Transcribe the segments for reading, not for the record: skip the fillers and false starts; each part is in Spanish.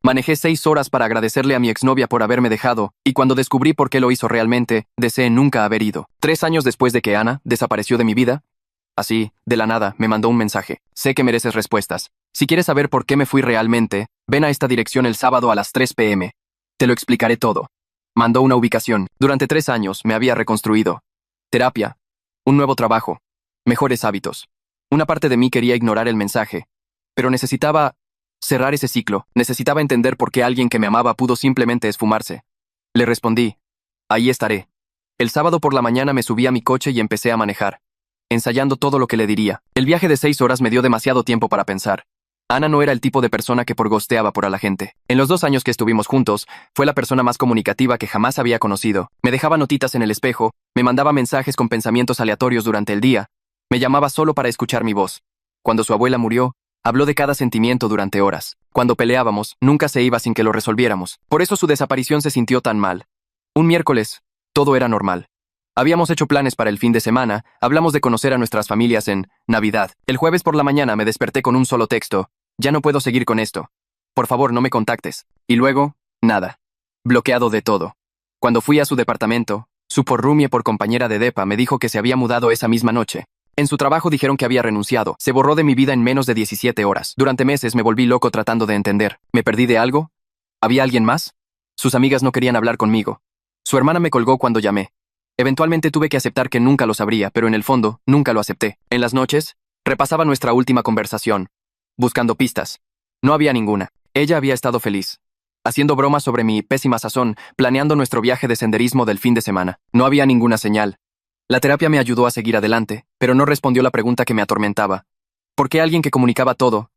Manejé 6 horas para agradecerle a mi exnovia por haberme dejado, y cuando descubrí por qué lo hizo realmente, deseé nunca haber ido. 3 años después de que Ana desapareció de mi vida, así, de la nada, me mandó un mensaje. Sé que mereces respuestas. Si quieres saber por qué me fui realmente, ven a esta dirección el sábado a las 3 p.m. Te lo explicaré todo. Mandó una ubicación. Durante 3 años me había reconstruido. Terapia. Un nuevo trabajo. Mejores hábitos. Una parte de mí quería ignorar el mensaje, pero necesitaba cerrar ese ciclo. Necesitaba entender por qué alguien que me amaba pudo simplemente esfumarse. Le respondí, ahí estaré. El sábado por la mañana me subí a mi coche y empecé a manejar, ensayando todo lo que le diría. El viaje de 6 horas me dio demasiado tiempo para pensar. Ana no era el tipo de persona que ghosteaba por a la gente. En los 2 años que estuvimos juntos, fue la persona más comunicativa que jamás había conocido. Me dejaba notitas en el espejo, me mandaba mensajes con pensamientos aleatorios durante el día, me llamaba solo para escuchar mi voz. Cuando su abuela murió, habló de cada sentimiento durante horas. Cuando peleábamos, nunca se iba sin que lo resolviéramos. Por eso su desaparición se sintió tan mal. Un miércoles, todo era normal. Habíamos hecho planes para el fin de semana, hablamos de conocer a nuestras familias en Navidad. El jueves por la mañana me desperté con un solo texto. Ya no puedo seguir con esto. Por favor, no me contactes. Y luego, nada. Bloqueado de todo. Cuando fui a su departamento, su porrumie por compañera de depa me dijo que se había mudado esa misma noche. En su trabajo dijeron que había renunciado. Se borró de mi vida en menos de 17 horas. Durante meses me volví loco tratando de entender. ¿Me perdí de algo? ¿Había alguien más? Sus amigas no querían hablar conmigo. Su hermana me colgó cuando llamé. Eventualmente tuve que aceptar que nunca lo sabría, pero en el fondo, nunca lo acepté. En las noches, repasaba nuestra última conversación, buscando pistas. No había ninguna. Ella había estado feliz, haciendo bromas sobre mi pésima sazón, planeando nuestro viaje de senderismo del fin de semana. No había ninguna señal. La terapia me ayudó a seguir adelante, pero no respondió la pregunta que me atormentaba. ¿Por qué alguien que comunicaba todo,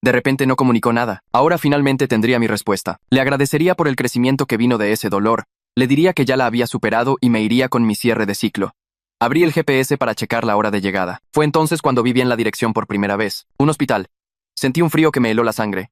de repente no comunicó nada? Ahora finalmente tendría mi respuesta. Le agradecería por el crecimiento que vino de ese dolor. Le diría que ya la había superado y me iría con mi cierre de ciclo. Abrí el GPS para checar la hora de llegada. Fue entonces cuando vi bien la dirección por primera vez. Un hospital. Sentí un frío que me heló la sangre.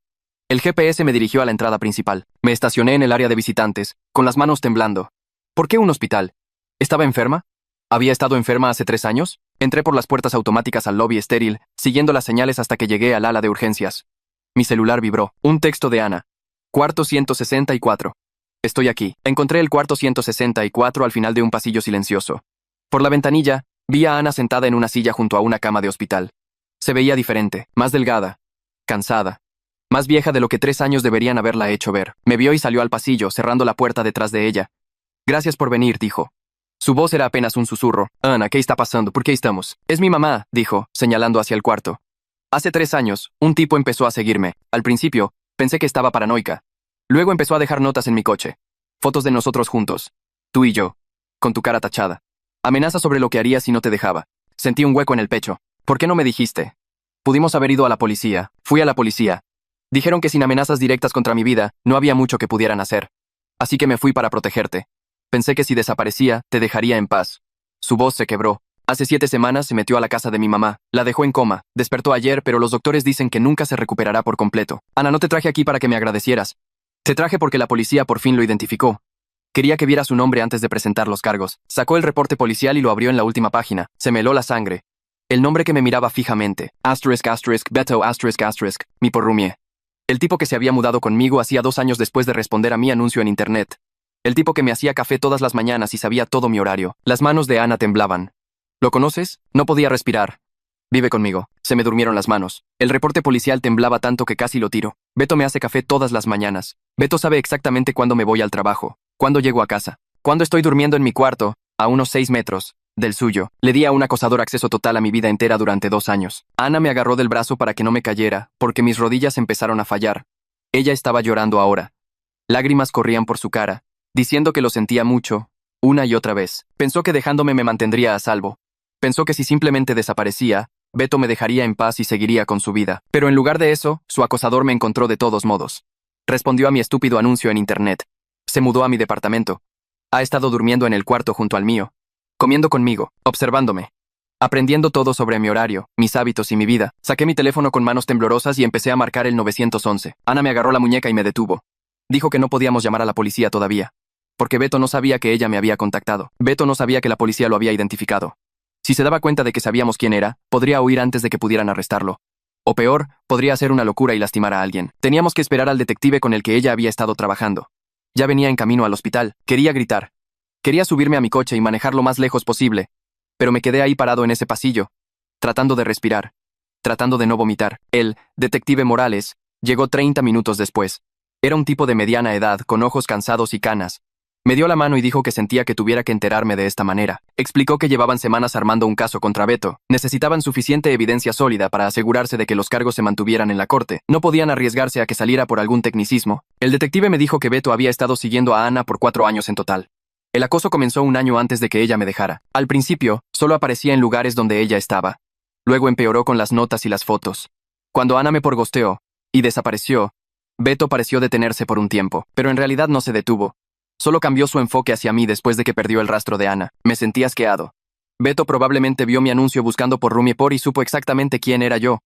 El GPS me dirigió a la entrada principal. Me estacioné en el área de visitantes, con las manos temblando. ¿Por qué un hospital? ¿Estaba enferma? ¿Había estado enferma hace 3 años? Entré por las puertas automáticas al lobby estéril, siguiendo las señales hasta que llegué al ala de urgencias. Mi celular vibró. Un texto de Ana. Cuarto 164. Estoy aquí. Encontré el cuarto 164 al final de un pasillo silencioso. Por la ventanilla, vi a Ana sentada en una silla junto a una cama de hospital. Se veía diferente, más delgada, cansada, más vieja de lo que 3 años deberían haberla hecho ver. Me vio y salió al pasillo, cerrando la puerta detrás de ella. Gracias por venir, dijo. Su voz era apenas un susurro. Ana, ¿qué está pasando? ¿Por qué estamos? Es mi mamá, dijo, señalando hacia el cuarto. Hace 3 años, un tipo empezó a seguirme. Al principio, pensé que estaba paranoica. Luego empezó a dejar notas en mi coche. Fotos de nosotros juntos. Tú y yo. Con tu cara tachada. Amenazas sobre lo que haría si no te dejaba. Sentí un hueco en el pecho. ¿Por qué no me dijiste? Pudimos haber ido a la policía. Fui a la policía. Dijeron que sin amenazas directas contra mi vida, no había mucho que pudieran hacer. Así que me fui para protegerte. Pensé que si desaparecía, te dejaría en paz. Su voz se quebró. Hace 7 semanas se metió a la casa de mi mamá. La dejó en coma. Despertó ayer, pero los doctores dicen que nunca se recuperará por completo. Ana, no te traje aquí para que me agradecieras. Te traje porque la policía por fin lo identificó. Quería que viera su nombre antes de presentar los cargos. Sacó el reporte policial y lo abrió en la última página. Se me heló la sangre. El nombre que me miraba fijamente. Beto ***, mi porrumie. El tipo que se había mudado conmigo hacía 2 años después de responder a mi anuncio en internet. El tipo que me hacía café todas las mañanas y sabía todo mi horario. Las manos de Ana temblaban. ¿Lo conoces? No podía respirar. Vive conmigo. Se me durmieron las manos. El reporte policial temblaba tanto que casi lo tiro. Beto me hace café todas las mañanas. Beto sabe exactamente cuándo me voy al trabajo, cuándo llego a casa, cuándo estoy durmiendo en mi cuarto, a unos 6 metros del suyo. Le di a un acosador acceso total a mi vida entera durante 2 años. Ana me agarró del brazo para que no me cayera, porque mis rodillas empezaron a fallar. Ella estaba llorando ahora. Lágrimas corrían por su cara, diciendo que lo sentía mucho, una y otra vez. Pensó que dejándome me mantendría a salvo. Pensó que si simplemente desaparecía, Beto me dejaría en paz y seguiría con su vida. Pero en lugar de eso, su acosador me encontró de todos modos. Respondió a mi estúpido anuncio en internet. Se mudó a mi departamento. Ha estado durmiendo en el cuarto junto al mío, comiendo conmigo, observándome, aprendiendo todo sobre mi horario, mis hábitos y mi vida. Saqué mi teléfono con manos temblorosas y empecé a marcar el 911. Ana me agarró la muñeca y me detuvo. Dijo que no podíamos llamar a la policía todavía, porque Beto no sabía que ella me había contactado. Beto no sabía que la policía lo había identificado. Si se daba cuenta de que sabíamos quién era, podría huir antes de que pudieran arrestarlo. O peor, podría hacer una locura y lastimar a alguien. Teníamos que esperar al detective con el que ella había estado trabajando. Ya venía en camino al hospital. Quería gritar. Quería subirme a mi coche y manejar lo más lejos posible. Pero me quedé ahí parado en ese pasillo, tratando de respirar, tratando de no vomitar. El detective Morales llegó 30 minutos después. Era un tipo de mediana edad, con ojos cansados y canas. Me dio la mano y dijo que sentía que tuviera que enterarme de esta manera. Explicó que llevaban semanas armando un caso contra Beto. Necesitaban suficiente evidencia sólida para asegurarse de que los cargos se mantuvieran en la corte. No podían arriesgarse a que saliera por algún tecnicismo. El detective me dijo que Beto había estado siguiendo a Ana por 4 años en total. El acoso comenzó 1 año antes de que ella me dejara. Al principio, solo aparecía en lugares donde ella estaba. Luego empeoró con las notas y las fotos. Cuando Ana me porgosteó y desapareció, Beto pareció detenerse por un tiempo, pero en realidad no se detuvo. Solo cambió su enfoque hacia mí después de que perdió el rastro de Ana. Me sentí asqueado. Beto probablemente vio mi anuncio buscando por Rumiepor y supo exactamente quién era yo.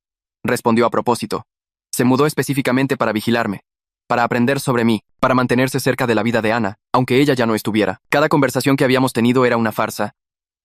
Respondió a propósito. Se mudó específicamente para vigilarme, para aprender sobre mí, para mantenerse cerca de la vida de Ana, aunque ella ya no estuviera. Cada conversación que habíamos tenido era una farsa.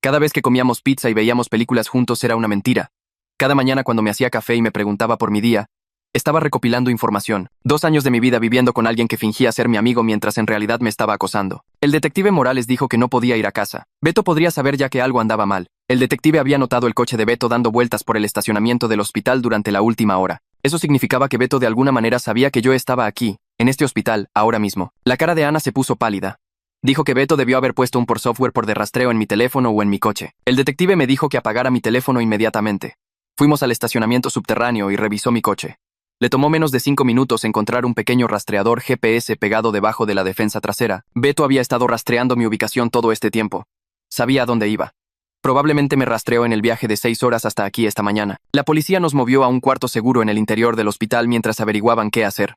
Cada vez que comíamos pizza y veíamos películas juntos era una mentira. Cada mañana cuando me hacía café y me preguntaba por mi día, estaba recopilando información. 2 años de mi vida viviendo con alguien que fingía ser mi amigo mientras en realidad me estaba acosando. El detective Morales dijo que no podía ir a casa. Beto podría saber ya que algo andaba mal. El detective había notado el coche de Beto dando vueltas por el estacionamiento del hospital durante la última hora. Eso significaba que Beto de alguna manera sabía que yo estaba aquí, en este hospital, ahora mismo. La cara de Ana se puso pálida. Dijo que Beto debió haber puesto un software por de rastreo en mi teléfono o en mi coche. El detective me dijo que apagara mi teléfono inmediatamente. Fuimos al estacionamiento subterráneo y revisó mi coche. Le tomó menos de 5 minutos encontrar un pequeño rastreador GPS pegado debajo de la defensa trasera. Beto había estado rastreando mi ubicación todo este tiempo. Sabía a dónde iba. Probablemente me rastreó en el viaje de 6 horas hasta aquí esta mañana. La policía nos movió a un cuarto seguro en el interior del hospital mientras averiguaban qué hacer.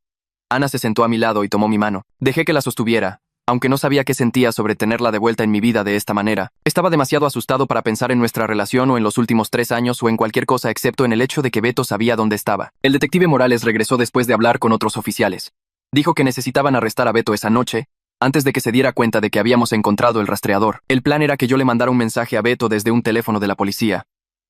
Ana se sentó a mi lado y tomó mi mano. Dejé que la sostuviera, aunque no sabía qué sentía sobre tenerla de vuelta en mi vida de esta manera. Estaba demasiado asustado para pensar en nuestra relación o en los últimos 3 años o en cualquier cosa excepto en el hecho de que Beto sabía dónde estaba. El detective Morales regresó después de hablar con otros oficiales. Dijo que necesitaban arrestar a Beto esa noche, antes de que se diera cuenta de que habíamos encontrado el rastreador. El plan era que yo le mandara un mensaje a Beto desde un teléfono de la policía.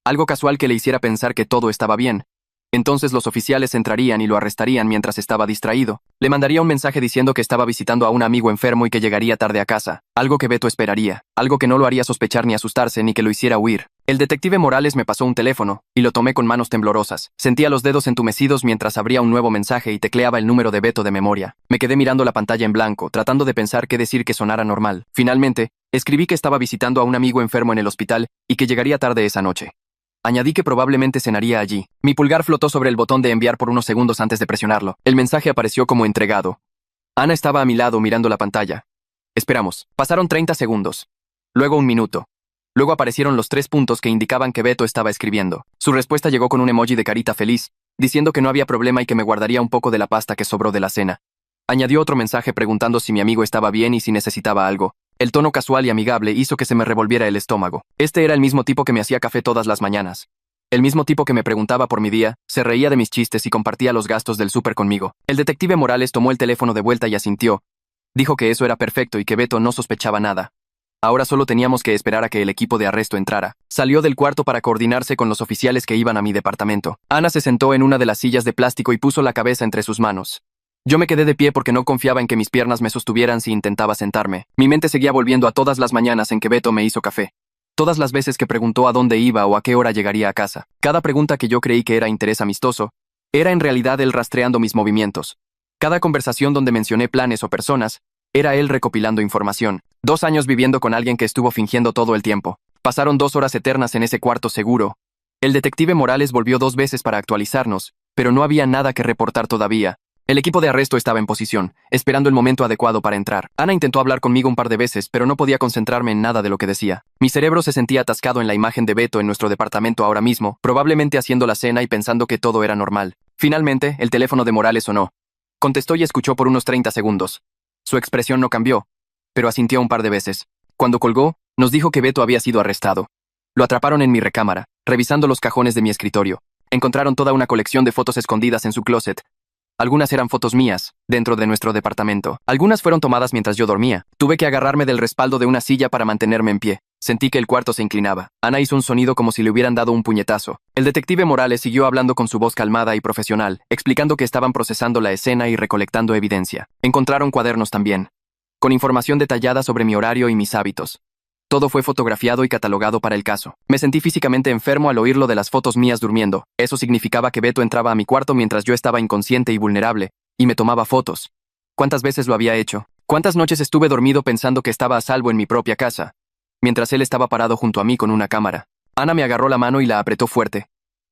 Algo casual que le hiciera pensar que todo estaba bien. Entonces los oficiales entrarían y lo arrestarían mientras estaba distraído. Le mandaría un mensaje diciendo que estaba visitando a un amigo enfermo y que llegaría tarde a casa. Algo que Beto esperaría. Algo que no lo haría sospechar ni asustarse ni que lo hiciera huir. El detective Morales me pasó un teléfono y lo tomé con manos temblorosas. Sentía los dedos entumecidos mientras abría un nuevo mensaje y tecleaba el número de Beto de memoria. Me quedé mirando la pantalla en blanco, tratando de pensar qué decir que sonara normal. Finalmente, escribí que estaba visitando a un amigo enfermo en el hospital y que llegaría tarde esa noche. Añadí que probablemente cenaría allí. Mi pulgar flotó sobre el botón de enviar por unos segundos antes de presionarlo. El mensaje apareció como entregado. Ana estaba a mi lado mirando la pantalla. Esperamos. Pasaron 30 segundos. Luego 1 minuto. Luego aparecieron los 3 puntos que indicaban que Beto estaba escribiendo. Su respuesta llegó con un emoji de carita feliz, diciendo que no había problema y que me guardaría un poco de la pasta que sobró de la cena. Añadió otro mensaje preguntando si mi amigo estaba bien y si necesitaba algo. El tono casual y amigable hizo que se me revolviera el estómago. Este era el mismo tipo que me hacía café todas las mañanas. El mismo tipo que me preguntaba por mi día, se reía de mis chistes y compartía los gastos del súper conmigo. El detective Morales tomó el teléfono de vuelta y asintió. Dijo que eso era perfecto y que Beto no sospechaba nada. Ahora solo teníamos que esperar a que el equipo de arresto entrara. Salió del cuarto para coordinarse con los oficiales que iban a mi departamento. Ana se sentó en una de las sillas de plástico y puso la cabeza entre sus manos. Yo me quedé de pie porque no confiaba en que mis piernas me sostuvieran si intentaba sentarme. Mi mente seguía volviendo a todas las mañanas en que Beto me hizo café. Todas las veces que preguntó a dónde iba o a qué hora llegaría a casa. Cada pregunta que yo creí que era interés amistoso, era en realidad él rastreando mis movimientos. Cada conversación donde mencioné planes o personas, era él recopilando información. 2 años viviendo con alguien que estuvo fingiendo todo el tiempo. Pasaron 2 horas eternas en ese cuarto seguro. El detective Morales volvió 2 veces para actualizarnos, pero no había nada que reportar todavía. El equipo de arresto estaba en posición, esperando el momento adecuado para entrar. Ana intentó hablar conmigo un par de veces, pero no podía concentrarme en nada de lo que decía. Mi cerebro se sentía atascado en la imagen de Beto en nuestro departamento ahora mismo, probablemente haciendo la cena y pensando que todo era normal. Finalmente, el teléfono de Morales sonó. Contestó y escuchó por unos 30 segundos. Su expresión no cambió, pero asintió un par de veces. Cuando colgó, nos dijo que Beto había sido arrestado. Lo atraparon en mi recámara, revisando los cajones de mi escritorio. Encontraron toda una colección de fotos escondidas en su closet. Algunas eran fotos mías, dentro de nuestro departamento. Algunas fueron tomadas mientras yo dormía. Tuve que agarrarme del respaldo de una silla para mantenerme en pie. Sentí que el cuarto se inclinaba. Ana hizo un sonido como si le hubieran dado un puñetazo. El detective Morales siguió hablando con su voz calmada y profesional, explicando que estaban procesando la escena y recolectando evidencia. Encontraron cuadernos también, con información detallada sobre mi horario y mis hábitos. Todo fue fotografiado y catalogado para el caso. Me sentí físicamente enfermo al oír lo de las fotos mías durmiendo. Eso significaba que Beto entraba a mi cuarto mientras yo estaba inconsciente y vulnerable, y me tomaba fotos. ¿Cuántas veces lo había hecho? ¿Cuántas noches estuve dormido pensando que estaba a salvo en mi propia casa, mientras él estaba parado junto a mí con una cámara? Ana me agarró la mano y la apretó fuerte.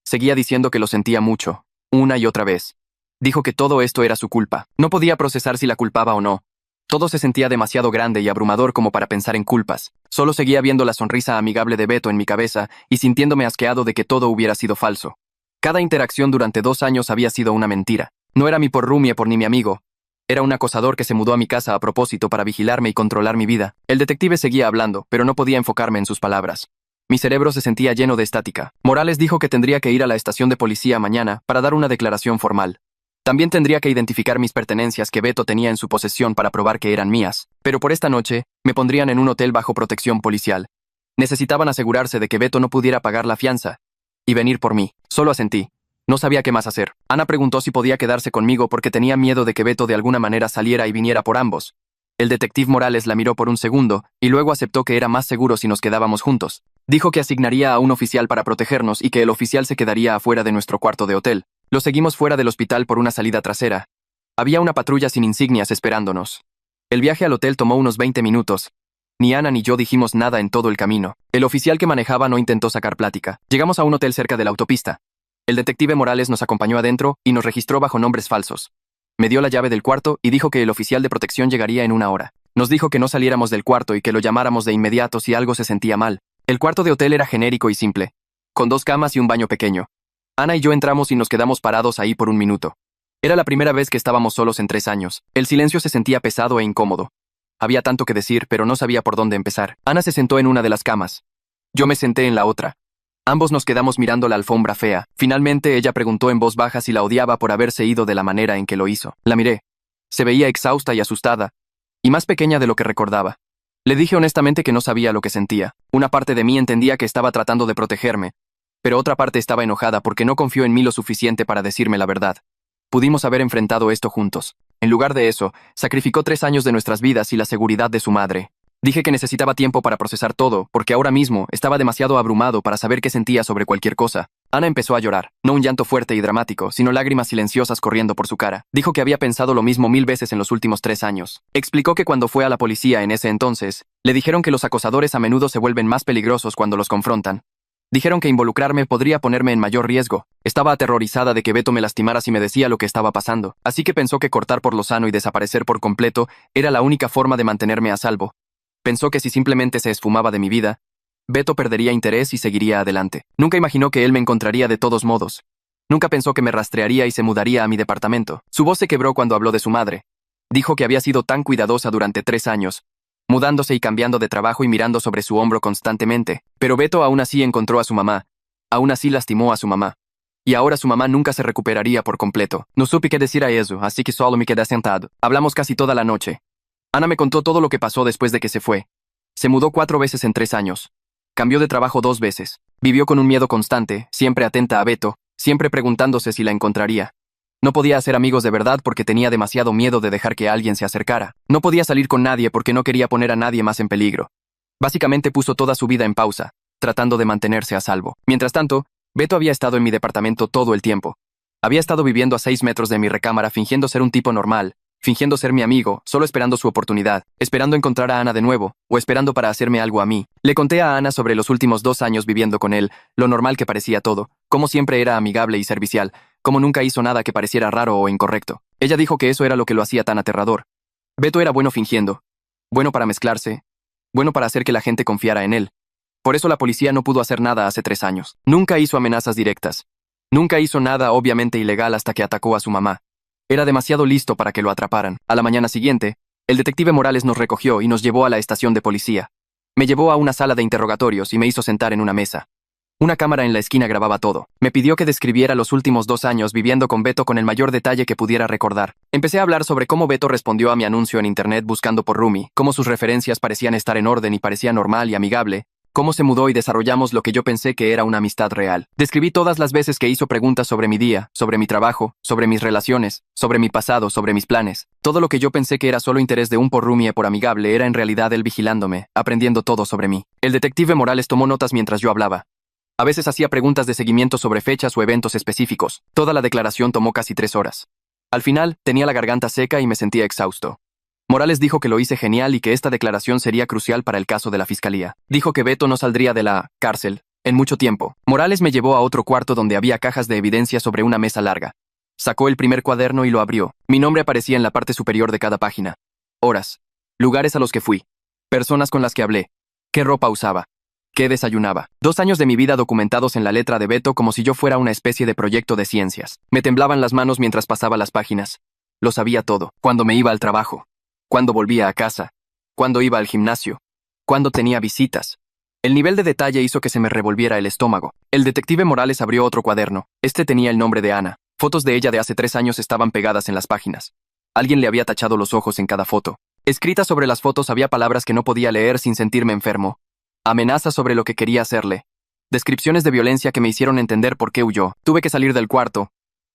Seguía diciendo que lo sentía mucho, una y otra vez. Dijo que todo esto era su culpa. No podía procesar si la culpaba o no. Todo se sentía demasiado grande y abrumador como para pensar en culpas. Solo seguía viendo la sonrisa amigable de Beto en mi cabeza y sintiéndome asqueado de que todo hubiera sido falso. Cada interacción durante 2 años había sido una mentira. No era mi porrumie por ni mi amigo. Era un acosador que se mudó a mi casa a propósito para vigilarme y controlar mi vida. El detective seguía hablando, pero no podía enfocarme en sus palabras. Mi cerebro se sentía lleno de estática. Morales dijo que tendría que ir a la estación de policía mañana para dar una declaración formal. También tendría que identificar mis pertenencias que Beto tenía en su posesión para probar que eran mías. Pero por esta noche, me pondrían en un hotel bajo protección policial. Necesitaban asegurarse de que Beto no pudiera pagar la fianza y venir por mí. Solo asentí. No sabía qué más hacer. Ana preguntó si podía quedarse conmigo porque tenía miedo de que Beto de alguna manera saliera y viniera por ambos. El detective Morales la miró por un segundo y luego aceptó que era más seguro si nos quedábamos juntos. Dijo que asignaría a un oficial para protegernos y que el oficial se quedaría afuera de nuestro cuarto de hotel. Lo seguimos fuera del hospital por una salida trasera. Había una patrulla sin insignias esperándonos. El viaje al hotel tomó unos 20 minutos. Ni Ana ni yo dijimos nada en todo el camino. El oficial que manejaba no intentó sacar plática. Llegamos a un hotel cerca de la autopista. El detective Morales nos acompañó adentro y nos registró bajo nombres falsos. Me dio la llave del cuarto y dijo que el oficial de protección llegaría en 1 hora. Nos dijo que no saliéramos del cuarto y que lo llamáramos de inmediato si algo se sentía mal. El cuarto de hotel era genérico y simple, con 2 camas y un baño pequeño. Ana y yo entramos y nos quedamos parados ahí por un minuto. Era la primera vez que estábamos solos en 3 años. El silencio se sentía pesado e incómodo. Había tanto que decir, pero no sabía por dónde empezar. Ana se sentó en una de las camas. Yo me senté en la otra. Ambos nos quedamos mirando la alfombra fea. Finalmente ella preguntó en voz baja si la odiaba por haberse ido de la manera en que lo hizo. La miré. Se veía exhausta y asustada, y más pequeña de lo que recordaba. Le dije honestamente que no sabía lo que sentía. Una parte de mí entendía que estaba tratando de protegerme, pero otra parte estaba enojada porque no confió en mí lo suficiente para decirme la verdad. Pudimos haber enfrentado esto juntos. En lugar de eso, sacrificó 3 años de nuestras vidas y la seguridad de su madre. Dije que necesitaba tiempo para procesar todo, porque ahora mismo estaba demasiado abrumado para saber qué sentía sobre cualquier cosa. Ana empezó a llorar, no un llanto fuerte y dramático, sino lágrimas silenciosas corriendo por su cara. Dijo que había pensado lo mismo 1000 veces en los últimos 3 años. Explicó que cuando fue a la policía en ese entonces, le dijeron que los acosadores a menudo se vuelven más peligrosos cuando los confrontan. Dijeron que involucrarme podría ponerme en mayor riesgo. Estaba aterrorizada de que Beto me lastimara si me decía lo que estaba pasando, así que pensó que cortar por lo sano y desaparecer por completo era la única forma de mantenerme a salvo. Pensó que si simplemente se esfumaba de mi vida, Beto perdería interés y seguiría adelante. Nunca imaginó que él me encontraría de todos modos. Nunca pensó que me rastrearía y se mudaría a mi departamento. Su voz se quebró cuando habló de su madre. Dijo que había sido tan cuidadosa durante 3 años, mudándose y cambiando de trabajo y mirando sobre su hombro constantemente. Pero Beto aún así encontró a su mamá. Aún así lastimó a su mamá. Y ahora su mamá nunca se recuperaría por completo. No supe qué decir a eso, así que solo me quedé sentado. Hablamos casi toda la noche. Ana me contó todo lo que pasó después de que se fue. Se mudó 4 veces en 3 años. Cambió de trabajo 2 veces. Vivió con un miedo constante, siempre atenta a Beto, siempre preguntándose si la encontraría. No podía hacer amigos de verdad porque tenía demasiado miedo de dejar que alguien se acercara. No podía salir con nadie porque no quería poner a nadie más en peligro. Básicamente puso toda su vida en pausa, tratando de mantenerse a salvo. Mientras tanto, Beto había estado en mi departamento todo el tiempo. Había estado viviendo a 6 metros de mi recámara fingiendo ser un tipo normal, fingiendo ser mi amigo, solo esperando su oportunidad, esperando encontrar a Ana de nuevo, o esperando para hacerme algo a mí. Le conté a Ana sobre los últimos 2 años viviendo con él, lo normal que parecía todo, cómo siempre era amigable y servicial, cómo nunca hizo nada que pareciera raro o incorrecto. Ella dijo que eso era lo que lo hacía tan aterrador. Beto era bueno fingiendo, bueno para mezclarse, bueno para hacer que la gente confiara en él. Por eso la policía no pudo hacer nada hace 3 años. Nunca hizo amenazas directas. Nunca hizo nada obviamente ilegal hasta que atacó a su mamá. Era demasiado listo para que lo atraparan. A la mañana siguiente, el detective Morales nos recogió y nos llevó a la estación de policía. Me llevó a una sala de interrogatorios y me hizo sentar en una mesa. Una cámara en la esquina grababa todo. Me pidió que describiera los últimos 2 años viviendo con Beto con el mayor detalle que pudiera recordar. Empecé a hablar sobre cómo Beto respondió a mi anuncio en internet buscando por Rumi, cómo sus referencias parecían estar en orden y parecía normal y amigable, cómo se mudó y desarrollamos lo que yo pensé que era una amistad real. Describí todas las veces que hizo preguntas sobre mi día, sobre mi trabajo, sobre mis relaciones, sobre mi pasado, sobre mis planes. Todo lo que yo pensé que era solo interés de un por Rumi y por amigable era en realidad él vigilándome, aprendiendo todo sobre mí. El detective Morales tomó notas mientras yo hablaba. A veces hacía preguntas de seguimiento sobre fechas o eventos específicos. Toda la declaración tomó casi 3 horas. Al final, tenía la garganta seca y me sentía exhausto. Morales dijo que lo hice genial y que esta declaración sería crucial para el caso de la fiscalía. Dijo que Beto no saldría de la cárcel en mucho tiempo. Morales me llevó a otro cuarto donde había cajas de evidencia sobre una mesa larga. Sacó el primer cuaderno y lo abrió. Mi nombre aparecía en la parte superior de cada página. Horas. Lugares a los que fui. Personas con las que hablé. ¿Qué ropa usaba? ¿Qué desayunaba? 2 años de mi vida documentados en la letra de Beto como si yo fuera una especie de proyecto de ciencias. Me temblaban las manos mientras pasaba las páginas. Lo sabía todo. Cuando me iba al trabajo. Cuando volvía a casa. Cuando iba al gimnasio. Cuando tenía visitas. El nivel de detalle hizo que se me revolviera el estómago. El detective Morales abrió otro cuaderno. Este tenía el nombre de Ana. Fotos de ella de hace 3 años estaban pegadas en las páginas. Alguien le había tachado los ojos en cada foto. Escritas sobre las fotos había palabras que no podía leer sin sentirme enfermo. Amenazas sobre lo que quería hacerle. Descripciones de violencia que me hicieron entender por qué huyó. Tuve que salir del cuarto.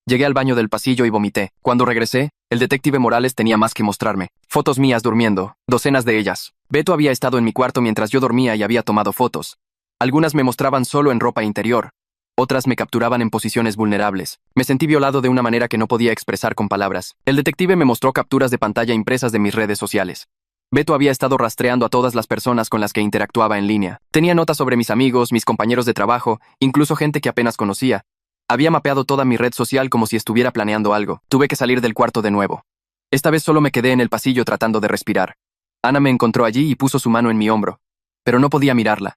Llegué al baño del pasillo y vomité. Cuando regresé, el detective Morales tenía más que mostrarme. Fotos mías durmiendo, docenas de ellas. Beto había estado en mi cuarto mientras yo dormía y había tomado fotos. Algunas me mostraban solo en ropa interior. Otras me capturaban en posiciones vulnerables. Me sentí violado de una manera que no podía expresar con palabras. El detective me mostró capturas de pantalla impresas de mis redes sociales. Beto había estado rastreando a todas las personas con las que interactuaba en línea. Tenía notas sobre mis amigos, mis compañeros de trabajo, incluso gente que apenas conocía. Había mapeado toda mi red social como si estuviera planeando algo. Tuve que salir del cuarto de nuevo. Esta vez solo me quedé en el pasillo tratando de respirar. Ana me encontró allí y puso su mano en mi hombro. Pero no podía mirarla.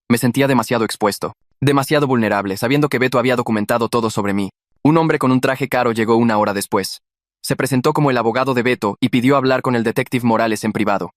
Me sentía demasiado expuesto. Demasiado vulnerable, sabiendo que Beto había documentado todo sobre mí. Un hombre con un traje caro llegó 1 hora después. Se presentó como el abogado de Beto y pidió hablar con el detective Morales en privado.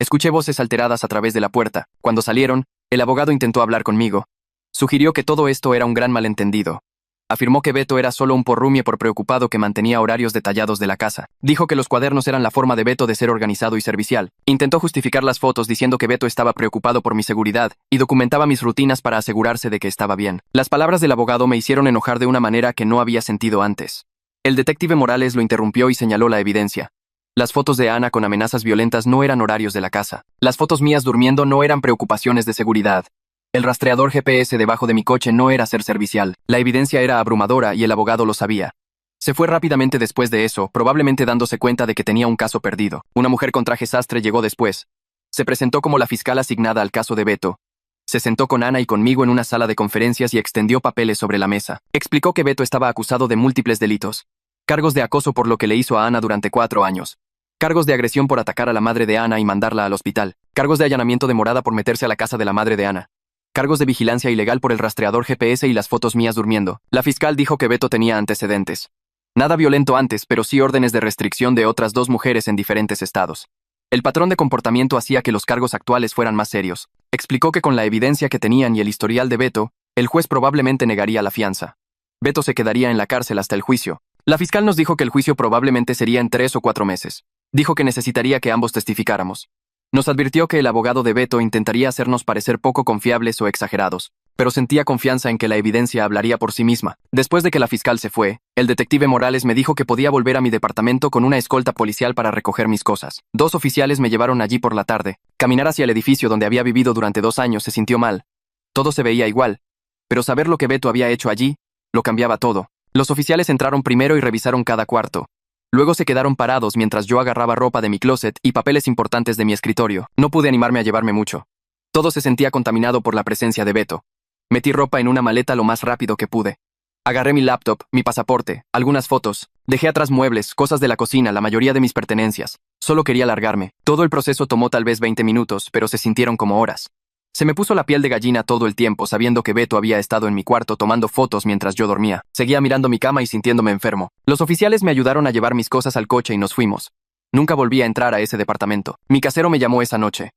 Escuché voces alteradas a través de la puerta. Cuando salieron, el abogado intentó hablar conmigo. Sugirió que todo esto era un gran malentendido. Afirmó que Beto era solo un porrumie por preocupado que mantenía horarios detallados de la casa. Dijo que los cuadernos eran la forma de Beto de ser organizado y servicial. Intentó justificar las fotos diciendo que Beto estaba preocupado por mi seguridad y documentaba mis rutinas para asegurarse de que estaba bien. Las palabras del abogado me hicieron enojar de una manera que no había sentido antes. El detective Morales lo interrumpió y señaló la evidencia. Las fotos de Ana con amenazas violentas no eran horarios de la casa. Las fotos mías durmiendo no eran preocupaciones de seguridad. El rastreador GPS debajo de mi coche no era ser servicial. La evidencia era abrumadora y el abogado lo sabía. Se fue rápidamente después de eso, probablemente dándose cuenta de que tenía un caso perdido. Una mujer con traje sastre llegó después. Se presentó como la fiscal asignada al caso de Beto. Se sentó con Ana y conmigo en una sala de conferencias y extendió papeles sobre la mesa. Explicó que Beto estaba acusado de múltiples delitos. Cargos de acoso por lo que le hizo a Ana durante 4 años. Cargos de agresión por atacar a la madre de Ana y mandarla al hospital. Cargos de allanamiento de morada por meterse a la casa de la madre de Ana. Cargos de vigilancia ilegal por el rastreador GPS y las fotos mías durmiendo. La fiscal dijo que Beto tenía antecedentes. Nada violento antes, pero sí órdenes de restricción de otras 2 mujeres en diferentes estados. El patrón de comportamiento hacía que los cargos actuales fueran más serios. Explicó que con la evidencia que tenían y el historial de Beto, el juez probablemente negaría la fianza. Beto se quedaría en la cárcel hasta el juicio. La fiscal nos dijo que el juicio probablemente sería en 3 o 4 meses. Dijo que necesitaría que ambos testificáramos. Nos advirtió que el abogado de Beto intentaría hacernos parecer poco confiables o exagerados, pero sentía confianza en que la evidencia hablaría por sí misma. Después de que la fiscal se fue, el detective Morales me dijo que podía volver a mi departamento con una escolta policial para recoger mis cosas. 2 oficiales me llevaron allí por la tarde. Caminar hacia el edificio donde había vivido durante 2 años se sintió mal. Todo se veía igual, pero saber lo que Beto había hecho allí, lo cambiaba todo. Los oficiales entraron primero y revisaron cada cuarto. Luego se quedaron parados mientras yo agarraba ropa de mi closet y papeles importantes de mi escritorio. No pude animarme a llevarme mucho. Todo se sentía contaminado por la presencia de Beto. Metí ropa en una maleta lo más rápido que pude. Agarré mi laptop, mi pasaporte, algunas fotos. Dejé atrás muebles, cosas de la cocina, la mayoría de mis pertenencias. Solo quería largarme. Todo el proceso tomó tal vez 20 minutos, pero se sintieron como horas. Se me puso la piel de gallina todo el tiempo sabiendo que Beto había estado en mi cuarto tomando fotos mientras yo dormía. Seguía mirando mi cama y sintiéndome enfermo. Los oficiales me ayudaron a llevar mis cosas al coche y nos fuimos. Nunca volví a entrar a ese departamento. Mi casero me llamó esa noche.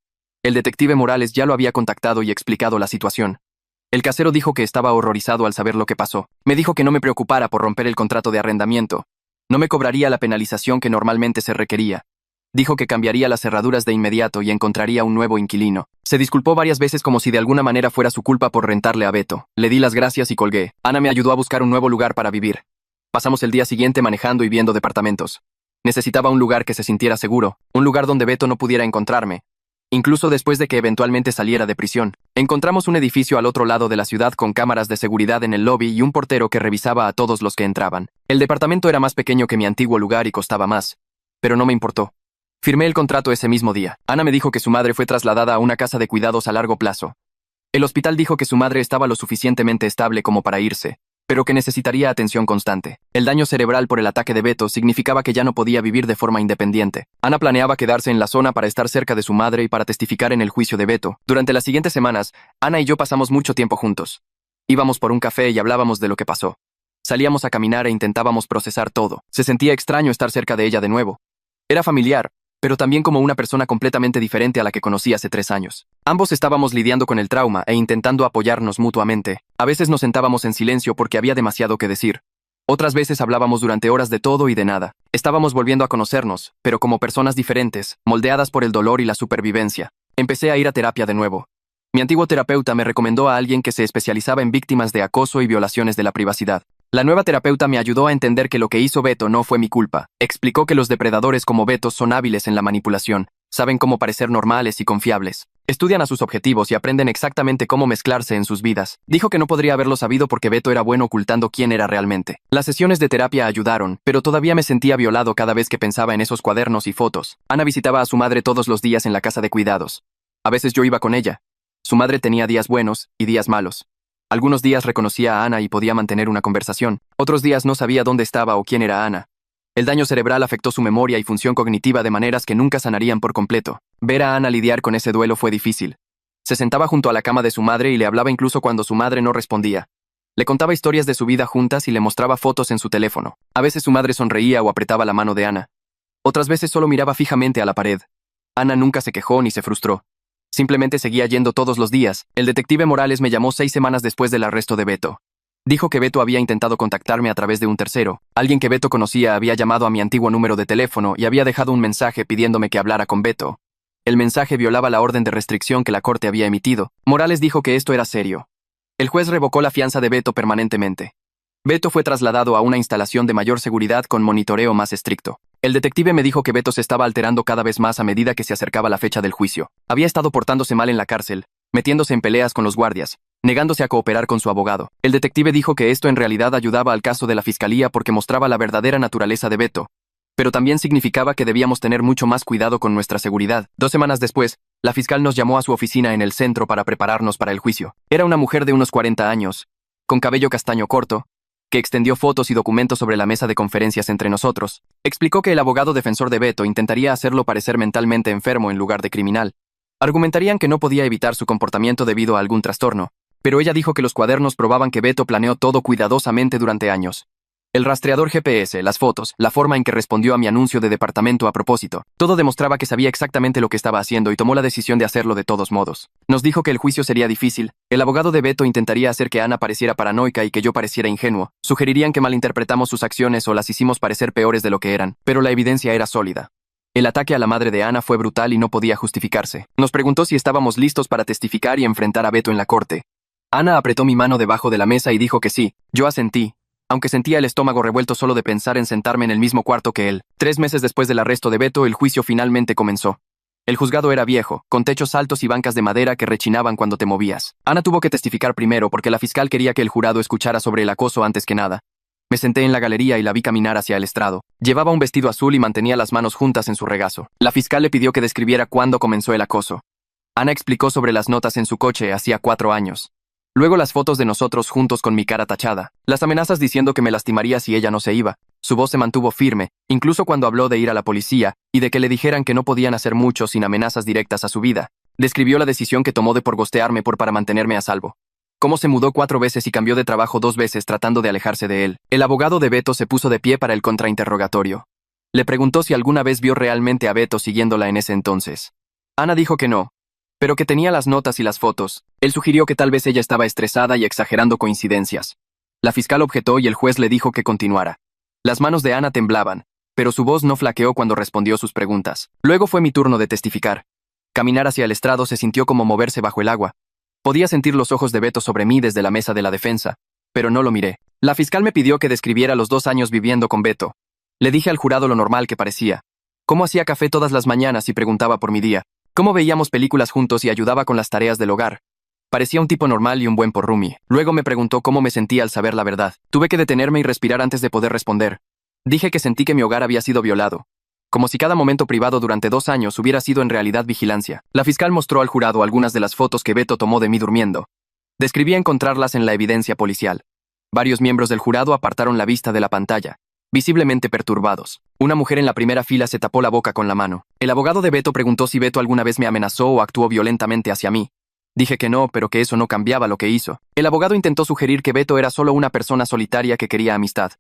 El detective Morales ya lo había contactado y explicado la situación. El casero dijo que estaba horrorizado al saber lo que pasó. Me dijo que no me preocupara por romper el contrato de arrendamiento. No me cobraría la penalización que normalmente se requería. Dijo que cambiaría las cerraduras de inmediato y encontraría un nuevo inquilino. Se disculpó varias veces como si de alguna manera fuera su culpa por rentarle a Beto. Le di las gracias y colgué. Ana me ayudó a buscar un nuevo lugar para vivir. Pasamos el día siguiente manejando y viendo departamentos. Necesitaba un lugar que se sintiera seguro, un lugar donde Beto no pudiera encontrarme, incluso después de que eventualmente saliera de prisión. Encontramos un edificio al otro lado de la ciudad con cámaras de seguridad en el lobby y un portero que revisaba a todos los que entraban. El departamento era más pequeño que mi antiguo lugar y costaba más, pero no me importó. Firmé el contrato ese mismo día. Ana me dijo que su madre fue trasladada a una casa de cuidados a largo plazo. El hospital dijo que su madre estaba lo suficientemente estable como para irse, pero que necesitaría atención constante. El daño cerebral por el ataque de Beto significaba que ya no podía vivir de forma independiente. Ana planeaba quedarse en la zona para estar cerca de su madre y para testificar en el juicio de Beto. Durante las siguientes semanas, Ana y yo pasamos mucho tiempo juntos. Íbamos por un café y hablábamos de lo que pasó. Salíamos a caminar e intentábamos procesar todo. Se sentía extraño estar cerca de ella de nuevo. Era familiar, pero también como una persona completamente diferente a la que conocí hace 3 años. Ambos estábamos lidiando con el trauma e intentando apoyarnos mutuamente. A veces nos sentábamos en silencio porque había demasiado que decir. Otras veces hablábamos durante horas de todo y de nada. Estábamos volviendo a conocernos, pero como personas diferentes, moldeadas por el dolor y la supervivencia. Empecé a ir a terapia de nuevo. Mi antiguo terapeuta me recomendó a alguien que se especializaba en víctimas de acoso y violaciones de la privacidad. La nueva terapeuta me ayudó a entender que lo que hizo Beto no fue mi culpa. Explicó que los depredadores como Beto son hábiles en la manipulación, saben cómo parecer normales y confiables. Estudian a sus objetivos y aprenden exactamente cómo mezclarse en sus vidas. Dijo que no podría haberlo sabido porque Beto era bueno ocultando quién era realmente. Las sesiones de terapia ayudaron, pero todavía me sentía violado cada vez que pensaba en esos cuadernos y fotos. Ana visitaba a su madre todos los días en la casa de cuidados. A veces yo iba con ella. Su madre tenía días buenos y días malos. Algunos días reconocía a Ana y podía mantener una conversación. Otros días no sabía dónde estaba o quién era Ana. El daño cerebral afectó su memoria y función cognitiva de maneras que nunca sanarían por completo. Ver a Ana lidiar con ese duelo fue difícil. Se sentaba junto a la cama de su madre y le hablaba incluso cuando su madre no respondía. Le contaba historias de su vida juntas y le mostraba fotos en su teléfono. A veces su madre sonreía o apretaba la mano de Ana. Otras veces solo miraba fijamente a la pared. Ana nunca se quejó ni se frustró. Simplemente seguía yendo todos los días. El detective Morales me llamó 6 semanas después del arresto de Beto. Dijo que Beto había intentado contactarme a través de un tercero. Alguien que Beto conocía había llamado a mi antiguo número de teléfono y había dejado un mensaje pidiéndome que hablara con Beto. El mensaje violaba la orden de restricción que la corte había emitido. Morales dijo que esto era serio. El juez revocó la fianza de Beto permanentemente. Beto fue trasladado a una instalación de mayor seguridad con monitoreo más estricto. El detective me dijo que Beto se estaba alterando cada vez más a medida que se acercaba la fecha del juicio. Había estado portándose mal en la cárcel, metiéndose en peleas con los guardias, negándose a cooperar con su abogado. El detective dijo que esto en realidad ayudaba al caso de la fiscalía porque mostraba la verdadera naturaleza de Beto, pero también significaba que debíamos tener mucho más cuidado con nuestra seguridad. 2 semanas después, la fiscal nos llamó a su oficina en el centro para prepararnos para el juicio. Era una mujer de unos 40 años, con cabello castaño corto, que extendió fotos y documentos sobre la mesa de conferencias entre nosotros. Explicó que el abogado defensor de Beto intentaría hacerlo parecer mentalmente enfermo en lugar de criminal. Argumentarían que no podía evitar su comportamiento debido a algún trastorno, pero ella dijo que los cuadernos probaban que Beto planeó todo cuidadosamente durante años. El rastreador GPS, las fotos, la forma en que respondió a mi anuncio de departamento a propósito, todo demostraba que sabía exactamente lo que estaba haciendo y tomó la decisión de hacerlo de todos modos. Nos dijo que el juicio sería difícil. El abogado de Beto intentaría hacer que Ana pareciera paranoica y que yo pareciera ingenuo. Sugerirían que malinterpretamos sus acciones o las hicimos parecer peores de lo que eran, pero la evidencia era sólida. El ataque a la madre de Ana fue brutal y no podía justificarse. Nos preguntó si estábamos listos para testificar y enfrentar a Beto en la corte. Ana apretó mi mano debajo de la mesa y dijo que sí. Yo asentí, aunque sentía el estómago revuelto solo de pensar en sentarme en el mismo cuarto que él. 3 meses después del arresto de Beto, el juicio finalmente comenzó. El juzgado era viejo, con techos altos y bancas de madera que rechinaban cuando te movías. Ana tuvo que testificar primero porque la fiscal quería que el jurado escuchara sobre el acoso antes que nada. Me senté en la galería y la vi caminar hacia el estrado. Llevaba un vestido azul y mantenía las manos juntas en su regazo. La fiscal le pidió que describiera cuándo comenzó el acoso. Ana explicó sobre las notas en su coche hacía 4 años. Luego las fotos de nosotros juntos con mi cara tachada. Las amenazas diciendo que me lastimaría si ella no se iba. Su voz se mantuvo firme, incluso cuando habló de ir a la policía, y de que le dijeran que no podían hacer mucho sin amenazas directas a su vida. Describió la decisión que tomó de gostearme para mantenerme a salvo. Cómo se mudó 4 veces y cambió de trabajo 2 veces tratando de alejarse de él. El abogado de Beto se puso de pie para el contrainterrogatorio. Le preguntó si alguna vez vio realmente a Beto siguiéndola en ese entonces. Ana dijo que no. pero que tenía las notas y las fotos. Él sugirió que tal vez ella estaba estresada y exagerando coincidencias. La fiscal objetó y el juez le dijo que continuara. Las manos de Ana temblaban, pero su voz no flaqueó cuando respondió sus preguntas. Luego fue mi turno de testificar. Caminar hacia el estrado se sintió como moverse bajo el agua. Podía sentir los ojos de Beto sobre mí desde la mesa de la defensa, pero no lo miré. La fiscal me pidió que describiera los 2 años viviendo con Beto. Le dije al jurado lo normal que parecía. Cómo hacía café todas las mañanas y preguntaba por mi día. Cómo veíamos películas juntos y ayudaba con las tareas del hogar. Parecía un tipo normal y un buen porrumi. Luego me preguntó cómo me sentía al saber la verdad. Tuve que detenerme y respirar antes de poder responder. Dije que sentí que mi hogar había sido violado. Como si cada momento privado durante 2 años hubiera sido en realidad vigilancia. La fiscal mostró al jurado algunas de las fotos que Beto tomó de mí durmiendo. Describía encontrarlas en la evidencia policial. Varios miembros del jurado apartaron la vista de la pantalla, visiblemente perturbados. Una mujer en la primera fila se tapó la boca con la mano. El abogado de Beto preguntó si Beto alguna vez me amenazó o actuó violentamente hacia mí. Dije que no, pero que eso no cambiaba lo que hizo. El abogado intentó sugerir que Beto era solo una persona solitaria que quería amistad.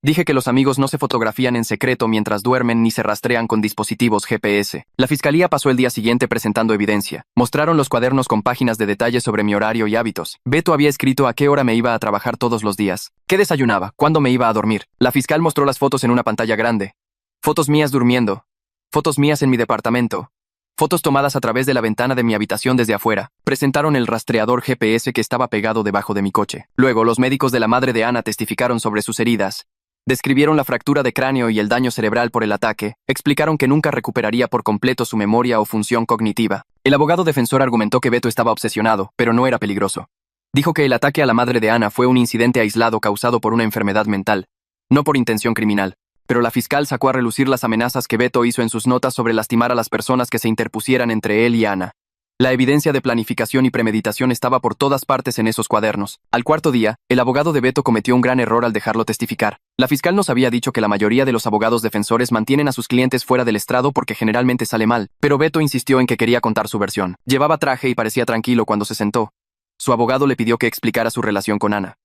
Dije que los amigos no se fotografían en secreto mientras duermen ni se rastrean con dispositivos GPS. La fiscalía pasó el día siguiente presentando evidencia. Mostraron los cuadernos con páginas de detalles sobre mi horario y hábitos. Beto había escrito a qué hora me iba a trabajar todos los días, qué desayunaba, cuándo me iba a dormir. La fiscal mostró las fotos en una pantalla grande. Fotos mías durmiendo. Fotos mías en mi departamento. Fotos tomadas a través de la ventana de mi habitación desde afuera. Presentaron el rastreador GPS que estaba pegado debajo de mi coche. Luego, los médicos de la madre de Ana testificaron sobre sus heridas. Describieron la fractura de cráneo y el daño cerebral por el ataque. Explicaron que nunca recuperaría por completo su memoria o función cognitiva. El abogado defensor argumentó que Beto estaba obsesionado, pero no era peligroso. Dijo que el ataque a la madre de Ana fue un incidente aislado causado por una enfermedad mental, no por intención criminal. Pero la fiscal sacó a relucir las amenazas que Beto hizo en sus notas sobre lastimar a las personas que se interpusieran entre él y Ana. La evidencia de planificación y premeditación estaba por todas partes en esos cuadernos. Al cuarto día, el abogado de Beto cometió un gran error al dejarlo testificar. La fiscal nos había dicho que la mayoría de los abogados defensores mantienen a sus clientes fuera del estrado porque generalmente sale mal, pero Beto insistió en que quería contar su versión. Llevaba traje y parecía tranquilo cuando se sentó. Su abogado le pidió que explicara su relación con Ana.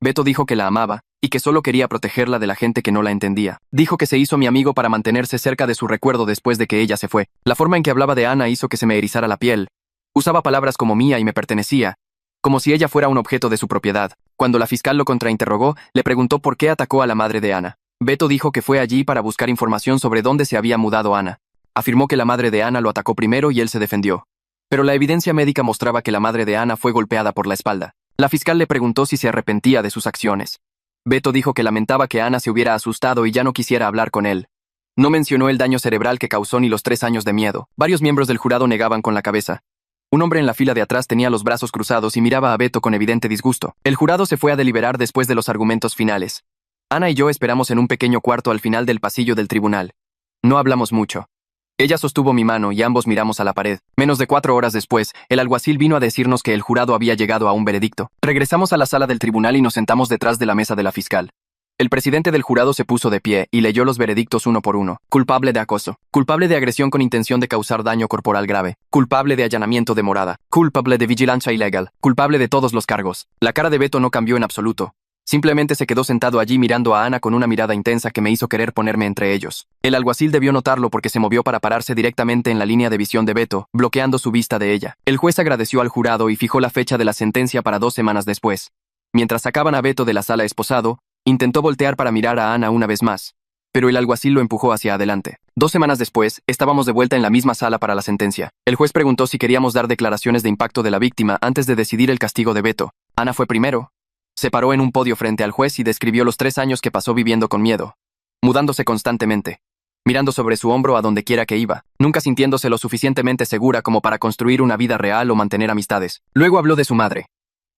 Beto dijo que la amaba y que solo quería protegerla de la gente que no la entendía. Dijo que se hizo mi amigo para mantenerse cerca de su recuerdo después de que ella se fue. La forma en que hablaba de Ana hizo que se me erizara la piel. Usaba palabras como mía y me pertenecía, como si ella fuera un objeto de su propiedad. Cuando la fiscal lo contrainterrogó, le preguntó por qué atacó a la madre de Ana. Beto dijo que fue allí para buscar información sobre dónde se había mudado Ana. Afirmó que la madre de Ana lo atacó primero y él se defendió. Pero la evidencia médica mostraba que la madre de Ana fue golpeada por la espalda. La fiscal le preguntó si se arrepentía de sus acciones. Beto dijo que lamentaba que Ana se hubiera asustado y ya no quisiera hablar con él. No mencionó el daño cerebral que causó ni los 3 años de miedo. Varios miembros del jurado negaban con la cabeza. Un hombre en la fila de atrás tenía los brazos cruzados y miraba a Beto con evidente disgusto. El jurado se fue a deliberar después de los argumentos finales. Ana y yo esperamos en un pequeño cuarto al final del pasillo del tribunal. No hablamos mucho. Ella sostuvo mi mano y ambos miramos a la pared. Menos de 4 horas después, el alguacil vino a decirnos que el jurado había llegado a un veredicto. Regresamos a la sala del tribunal y nos sentamos detrás de la mesa de la fiscal. El presidente del jurado se puso de pie y leyó los veredictos uno por uno. Culpable de acoso. Culpable de agresión con intención de causar daño corporal grave. Culpable de allanamiento de morada. Culpable de vigilancia ilegal. Culpable de todos los cargos. La cara de Beto no cambió en absoluto. Simplemente se quedó sentado allí mirando a Ana con una mirada intensa que me hizo querer ponerme entre ellos. El alguacil debió notarlo porque se movió para pararse directamente en la línea de visión de Beto, bloqueando su vista de ella. El juez agradeció al jurado y fijó la fecha de la sentencia para 2 semanas después. Mientras sacaban a Beto de la sala esposado, intentó voltear para mirar a Ana una vez más, pero el alguacil lo empujó hacia adelante. 2 semanas después, estábamos de vuelta en la misma sala para la sentencia. El juez preguntó si queríamos dar declaraciones de impacto de la víctima antes de decidir el castigo de Beto. Ana fue primero. Se paró en un podio frente al juez y describió los 3 años que pasó viviendo con miedo, mudándose constantemente, mirando sobre su hombro a donde quiera que iba, nunca sintiéndose lo suficientemente segura como para construir una vida real o mantener amistades. Luego habló de su madre.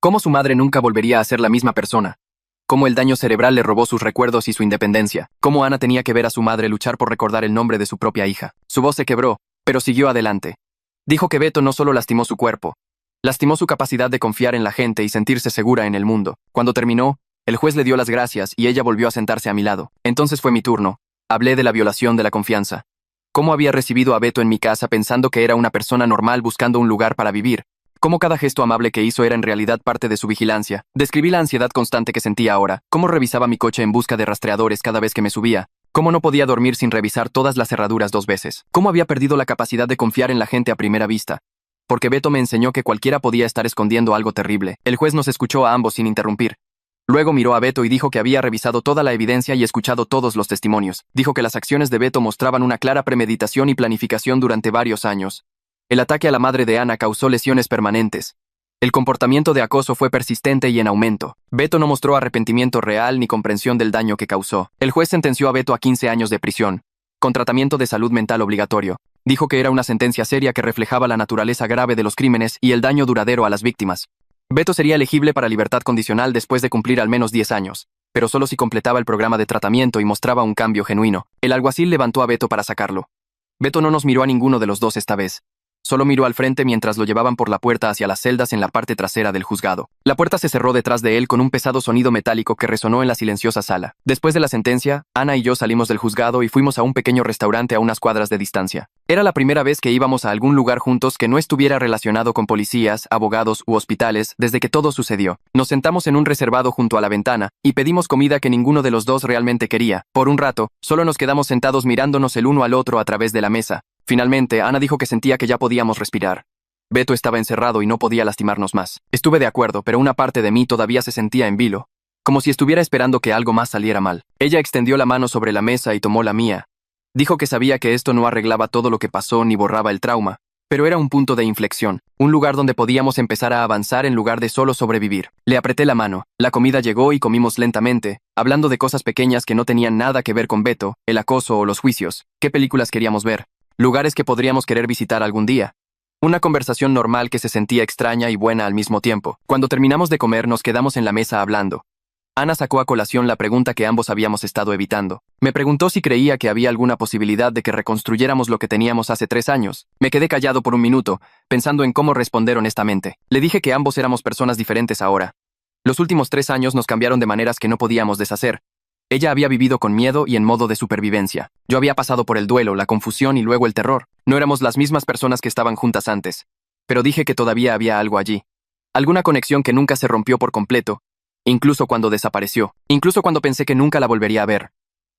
Cómo su madre nunca volvería a ser la misma persona. Cómo el daño cerebral le robó sus recuerdos y su independencia. Cómo Ana tenía que ver a su madre luchar por recordar el nombre de su propia hija. Su voz se quebró, pero siguió adelante. Dijo que Beto no solo lastimó su cuerpo, lastimó su capacidad de confiar en la gente y sentirse segura en el mundo. Cuando terminó, el juez le dio las gracias y ella volvió a sentarse a mi lado. Entonces fue mi turno. Hablé de la violación de la confianza. Cómo había recibido a Beto en mi casa pensando que era una persona normal buscando un lugar para vivir. Cómo cada gesto amable que hizo era en realidad parte de su vigilancia. Describí la ansiedad constante que sentía ahora. Cómo revisaba mi coche en busca de rastreadores cada vez que me subía. Cómo no podía dormir sin revisar todas las cerraduras 2 veces. Cómo había perdido la capacidad de confiar en la gente a primera vista. porque Beto me enseñó que cualquiera podía estar escondiendo algo terrible. El juez nos escuchó a ambos sin interrumpir. Luego miró a Beto y dijo que había revisado toda la evidencia y escuchado todos los testimonios. Dijo que las acciones de Beto mostraban una clara premeditación y planificación durante varios años. El ataque a la madre de Ana causó lesiones permanentes. El comportamiento de acoso fue persistente y en aumento. Beto no mostró arrepentimiento real ni comprensión del daño que causó. El juez sentenció a Beto a 15 años de prisión, con tratamiento de salud mental obligatorio. Dijo que era una sentencia seria que reflejaba la naturaleza grave de los crímenes y el daño duradero a las víctimas. Beto sería elegible para libertad condicional después de cumplir al menos 10 años, pero solo si completaba el programa de tratamiento y mostraba un cambio genuino. El alguacil levantó a Beto para sacarlo. Beto no nos miró a ninguno de los dos esta vez. Solo miró al frente mientras lo llevaban por la puerta hacia las celdas en la parte trasera del juzgado. La puerta se cerró detrás de él con un pesado sonido metálico que resonó en la silenciosa sala. Después de la sentencia, Ana y yo salimos del juzgado y fuimos a un pequeño restaurante a unas cuadras de distancia. Era la primera vez que íbamos a algún lugar juntos que no estuviera relacionado con policías, abogados u hospitales desde que todo sucedió. Nos sentamos en un reservado junto a la ventana y pedimos comida que ninguno de los dos realmente quería. Por un rato, solo nos quedamos sentados mirándonos el uno al otro a través de la mesa. Finalmente, Ana dijo que sentía que ya podíamos respirar. Beto estaba encerrado y no podía lastimarnos más. Estuve de acuerdo, pero una parte de mí todavía se sentía en vilo, como si estuviera esperando que algo más saliera mal. Ella extendió la mano sobre la mesa y tomó la mía. Dijo que sabía que esto no arreglaba todo lo que pasó ni borraba el trauma, pero era un punto de inflexión, un lugar donde podíamos empezar a avanzar en lugar de solo sobrevivir. Le apreté la mano, la comida llegó y comimos lentamente, hablando de cosas pequeñas que no tenían nada que ver con Beto, el acoso o los juicios. ¿Qué películas queríamos ver? Lugares que podríamos querer visitar algún día. Una conversación normal que se sentía extraña y buena al mismo tiempo. Cuando terminamos de comer nos quedamos en la mesa hablando. Ana sacó a colación la pregunta que ambos habíamos estado evitando. Me preguntó si creía que había alguna posibilidad de que reconstruyéramos lo que teníamos hace 3 años. Me quedé callado por un minuto, pensando en cómo responder honestamente. Le dije que ambos éramos personas diferentes ahora. Los últimos 3 años nos cambiaron de maneras que no podíamos deshacer. Ella había vivido con miedo y en modo de supervivencia. Yo había pasado por el duelo, la confusión y luego el terror. No éramos las mismas personas que estaban juntas antes. Pero dije que todavía había algo allí. Alguna conexión que nunca se rompió por completo. Incluso cuando desapareció. Incluso cuando pensé que nunca la volvería a ver.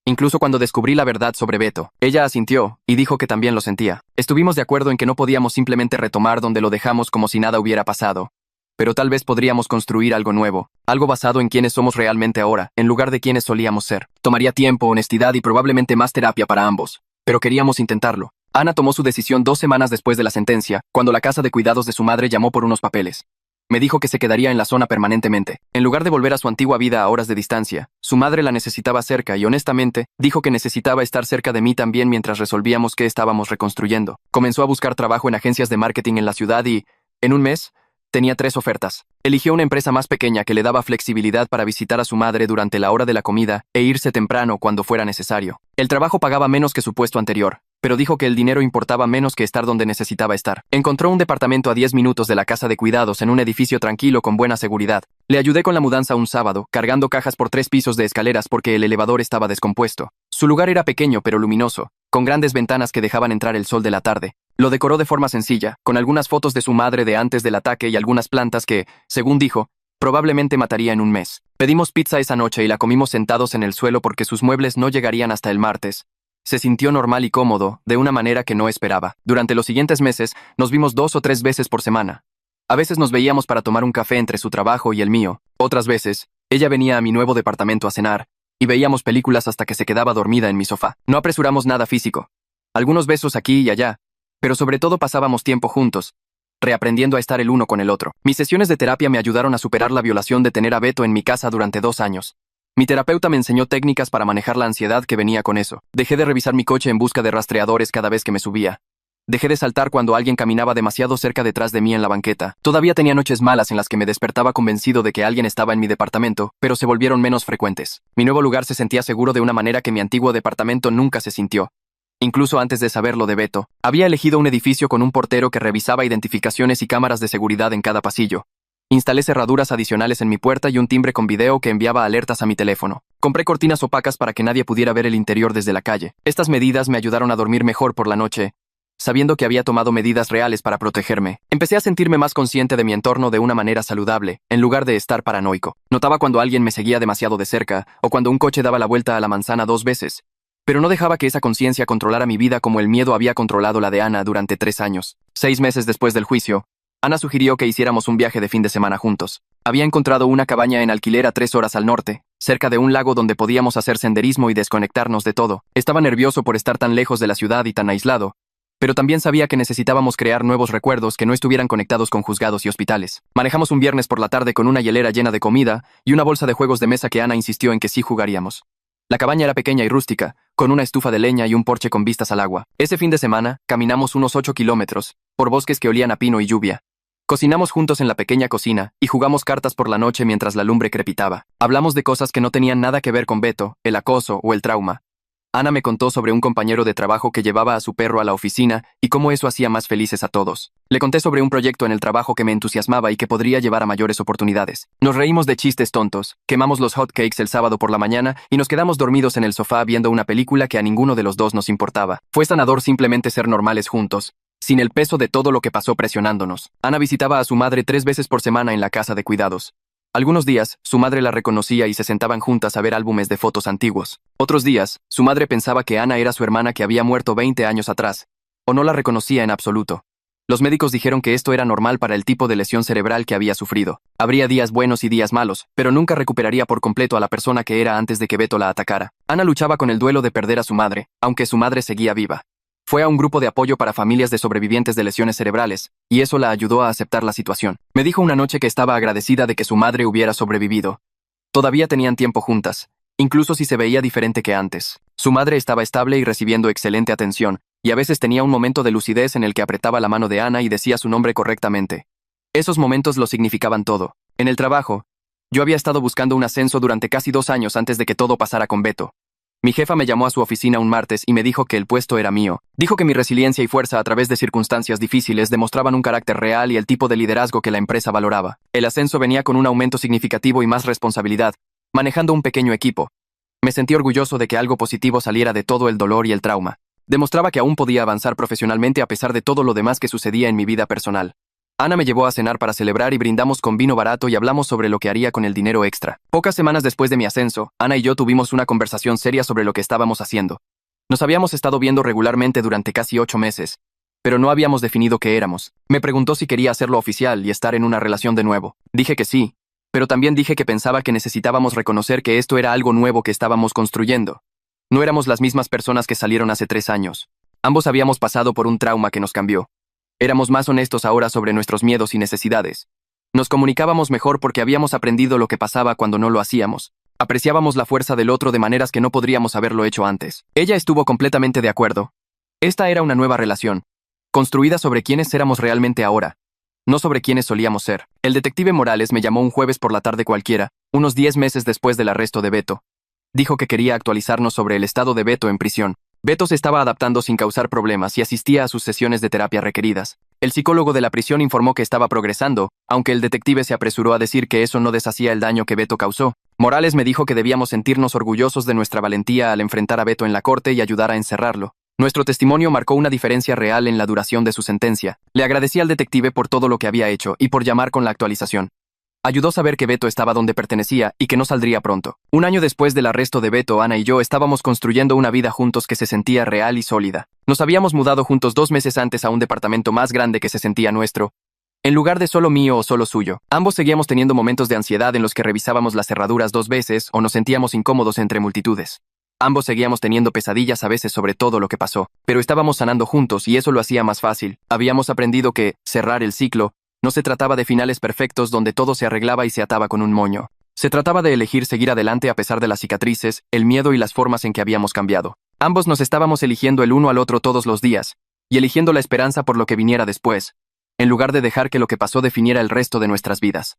Incluso cuando descubrí la verdad sobre Beto. Ella asintió y dijo que también lo sentía. Estuvimos de acuerdo en que no podíamos simplemente retomar donde lo dejamos como si nada hubiera pasado. Pero tal vez podríamos construir algo nuevo, algo basado en quienes somos realmente ahora, en lugar de quienes solíamos ser. Tomaría tiempo, honestidad y probablemente más terapia para ambos. Pero queríamos intentarlo. Ana tomó su decisión 2 semanas después de la sentencia, cuando la casa de cuidados de su madre llamó por unos papeles. Me dijo que se quedaría en la zona permanentemente. En lugar de volver a su antigua vida a horas de distancia, su madre la necesitaba cerca y honestamente, dijo que necesitaba estar cerca de mí también mientras resolvíamos qué estábamos reconstruyendo. Comenzó a buscar trabajo en agencias de marketing en la ciudad y, en un mes, tenía 3 ofertas. Eligió una empresa más pequeña que le daba flexibilidad para visitar a su madre durante la hora de la comida e irse temprano cuando fuera necesario. El trabajo pagaba menos que su puesto anterior, pero dijo que el dinero importaba menos que estar donde necesitaba estar. Encontró un departamento a 10 minutos de la casa de cuidados en un edificio tranquilo con buena seguridad. Le ayudé con la mudanza un sábado, cargando cajas por 3 pisos de escaleras porque el elevador estaba descompuesto. Su lugar era pequeño pero luminoso, con grandes ventanas que dejaban entrar el sol de la tarde. Lo decoró de forma sencilla, con algunas fotos de su madre de antes del ataque y algunas plantas que, según dijo, probablemente mataría en un mes. Pedimos pizza esa noche y la comimos sentados en el suelo porque sus muebles no llegarían hasta el martes. Se sintió normal y cómodo, de una manera que no esperaba. Durante los siguientes meses, nos vimos 2 o 3 veces por semana. A veces nos veíamos para tomar un café entre su trabajo y el mío. Otras veces, ella venía a mi nuevo departamento a cenar, y veíamos películas hasta que se quedaba dormida en mi sofá. No apresuramos nada físico. Algunos besos aquí y allá, pero sobre todo pasábamos tiempo juntos, reaprendiendo a estar el uno con el otro. Mis sesiones de terapia me ayudaron a superar la violación de tener a Beto en mi casa durante 2 años. Mi terapeuta me enseñó técnicas para manejar la ansiedad que venía con eso. Dejé de revisar mi coche en busca de rastreadores cada vez que me subía. Dejé de saltar cuando alguien caminaba demasiado cerca detrás de mí en la banqueta. Todavía tenía noches malas en las que me despertaba convencido de que alguien estaba en mi departamento, pero se volvieron menos frecuentes. Mi nuevo lugar se sentía seguro de una manera que mi antiguo departamento nunca se sintió. Incluso antes de saberlo de Beto, había elegido un edificio con un portero que revisaba identificaciones y cámaras de seguridad en cada pasillo. Instalé cerraduras adicionales en mi puerta y un timbre con video que enviaba alertas a mi teléfono. Compré cortinas opacas para que nadie pudiera ver el interior desde la calle. Estas medidas me ayudaron a dormir mejor por la noche, sabiendo que había tomado medidas reales para protegerme. Empecé a sentirme más consciente de mi entorno de una manera saludable, en lugar de estar paranoico. Notaba cuando alguien me seguía demasiado de cerca, o cuando un coche daba la vuelta a la manzana 2 veces. Pero no dejaba que esa conciencia controlara mi vida como el miedo había controlado la de Ana durante 3 años. 6 meses después del juicio, Ana sugirió que hiciéramos un viaje de fin de semana juntos. Había encontrado una cabaña en alquiler a 3 horas al norte, cerca de un lago donde podíamos hacer senderismo y desconectarnos de todo. Estaba nervioso por estar tan lejos de la ciudad y tan aislado, pero también sabía que necesitábamos crear nuevos recuerdos que no estuvieran conectados con juzgados y hospitales. Manejamos un viernes por la tarde con una hielera llena de comida y una bolsa de juegos de mesa que Ana insistió en que sí jugaríamos. La cabaña era pequeña y rústica, con una estufa de leña y un porche con vistas al agua. Ese fin de semana, caminamos unos 8 kilómetros, por bosques que olían a pino y lluvia. Cocinamos juntos en la pequeña cocina y jugamos cartas por la noche mientras la lumbre crepitaba. Hablamos de cosas que no tenían nada que ver con Beto, el acoso o el trauma. Ana me contó sobre un compañero de trabajo que llevaba a su perro a la oficina y cómo eso hacía más felices a todos. Le conté sobre un proyecto en el trabajo que me entusiasmaba y que podría llevar a mayores oportunidades. Nos reímos de chistes tontos, quemamos los hot cakes el sábado por la mañana y nos quedamos dormidos en el sofá viendo una película que a ninguno de los dos nos importaba. Fue sanador simplemente ser normales juntos, sin el peso de todo lo que pasó presionándonos. Ana visitaba a su madre 3 veces por semana en la casa de cuidados. Algunos días, su madre la reconocía y se sentaban juntas a ver álbumes de fotos antiguos. Otros días, su madre pensaba que Ana era su hermana que había muerto 20 años atrás, o no la reconocía en absoluto. Los médicos dijeron que esto era normal para el tipo de lesión cerebral que había sufrido. Habría días buenos y días malos, pero nunca recuperaría por completo a la persona que era antes de que Beto la atacara. Ana luchaba con el duelo de perder a su madre, aunque su madre seguía viva. Fue a un grupo de apoyo para familias de sobrevivientes de lesiones cerebrales, y eso la ayudó a aceptar la situación. Me dijo una noche que estaba agradecida de que su madre hubiera sobrevivido. Todavía tenían tiempo juntas, incluso si se veía diferente que antes. Su madre estaba estable y recibiendo excelente atención, y a veces tenía un momento de lucidez en el que apretaba la mano de Ana y decía su nombre correctamente. Esos momentos lo significaban todo. En el trabajo, yo había estado buscando un ascenso durante casi 2 años antes de que todo pasara con Beto. Mi jefa me llamó a su oficina un martes y me dijo que el puesto era mío. Dijo que mi resiliencia y fuerza a través de circunstancias difíciles demostraban un carácter real y el tipo de liderazgo que la empresa valoraba. El ascenso venía con un aumento significativo y más responsabilidad, manejando un pequeño equipo. Me sentí orgulloso de que algo positivo saliera de todo el dolor y el trauma. Demostraba que aún podía avanzar profesionalmente a pesar de todo lo demás que sucedía en mi vida personal. Ana me llevó a cenar para celebrar y brindamos con vino barato y hablamos sobre lo que haría con el dinero extra. Pocas semanas después de mi ascenso, Ana y yo tuvimos una conversación seria sobre lo que estábamos haciendo. Nos habíamos estado viendo regularmente durante casi 8 meses, pero no habíamos definido qué éramos. Me preguntó si quería hacerlo oficial y estar en una relación de nuevo. Dije que sí, pero también dije que pensaba que necesitábamos reconocer que esto era algo nuevo que estábamos construyendo. No éramos las mismas personas que salieron hace 3 años. Ambos habíamos pasado por un trauma que nos cambió. Éramos más honestos ahora sobre nuestros miedos y necesidades. Nos comunicábamos mejor porque habíamos aprendido lo que pasaba cuando no lo hacíamos. Apreciábamos la fuerza del otro de maneras que no podríamos haberlo hecho antes. Ella estuvo completamente de acuerdo. Esta era una nueva relación, construida sobre quiénes éramos realmente ahora, no sobre quiénes solíamos ser. El detective Morales me llamó un jueves por la tarde cualquiera, unos 10 meses después del arresto de Beto. Dijo que quería actualizarnos sobre el estado de Beto en prisión. Beto se estaba adaptando sin causar problemas y asistía a sus sesiones de terapia requeridas. El psicólogo de la prisión informó que estaba progresando, aunque el detective se apresuró a decir que eso no deshacía el daño que Beto causó. Morales me dijo que debíamos sentirnos orgullosos de nuestra valentía al enfrentar a Beto en la corte y ayudar a encerrarlo. Nuestro testimonio marcó una diferencia real en la duración de su sentencia. Le agradecí al detective por todo lo que había hecho y por llamar con la actualización. Ayudó a saber que Beto estaba donde pertenecía y que no saldría pronto. Un año después del arresto de Beto, Ana y yo estábamos construyendo una vida juntos que se sentía real y sólida. Nos habíamos mudado juntos 2 meses antes a un departamento más grande que se sentía nuestro, en lugar de solo mío o solo suyo. Ambos seguíamos teniendo momentos de ansiedad en los que revisábamos las cerraduras 2 veces o nos sentíamos incómodos entre multitudes. Ambos seguíamos teniendo pesadillas a veces sobre todo lo que pasó, pero estábamos sanando juntos y eso lo hacía más fácil. Habíamos aprendido que cerrar el ciclo no se trataba de finales perfectos donde todo se arreglaba y se ataba con un moño. Se trataba de elegir seguir adelante a pesar de las cicatrices, el miedo y las formas en que habíamos cambiado. Ambos nos estábamos eligiendo el uno al otro todos los días, y eligiendo la esperanza por lo que viniera después, en lugar de dejar que lo que pasó definiera el resto de nuestras vidas.